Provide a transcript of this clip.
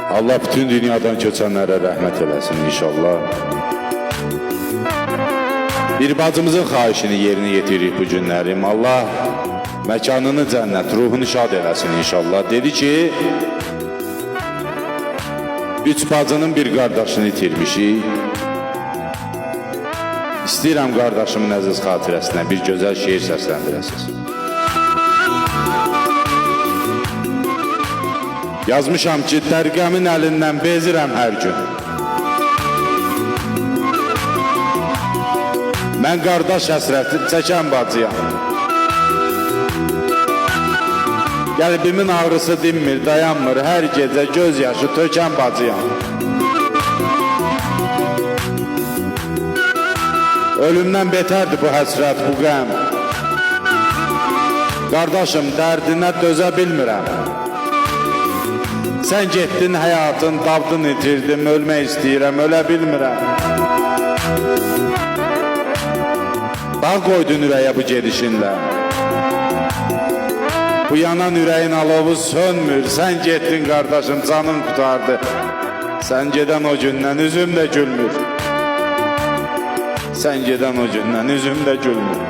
Allah bütün dünyadan köçənlərə rəhmət eləsin inşallah. Bir bacımızın xahişini yerinə yetiririk bu günlərim. Allah məkanını cənnət, ruhunu şad eləsin inşallah. Dedi ki, 3 bacının bir qardaşını itirmişik. İstəyirəm qardaşımın əziz xatirəsinə bir gözəl şeir səsləndirəsiniz. Yazmışam ki, dərgəmin əlindən bezirəm hər gün. Mən qardaş həsrəti çəkən bacıyam. Qəlbimin ağrısı dinmir, dayanmır, hər gecə göz yaşı tökən bacıyam. Ölümdən betərdir bu həsrət, bu qəm. Qardaşım, dərdinə dözə bilmirəm. Sən getdin həyatın, davdın itirdim, ölmək istəyirəm, ölə bilmirəm. Dağ qoydun ürəyə bu gedişinlə. Bu yanan ürəyin alovu sönmür, sən getdin qardaşım, canın qutardı. Sən gedən o gündən üzüm də gülmür. Sən gedən o gündən üzüm də gülmür.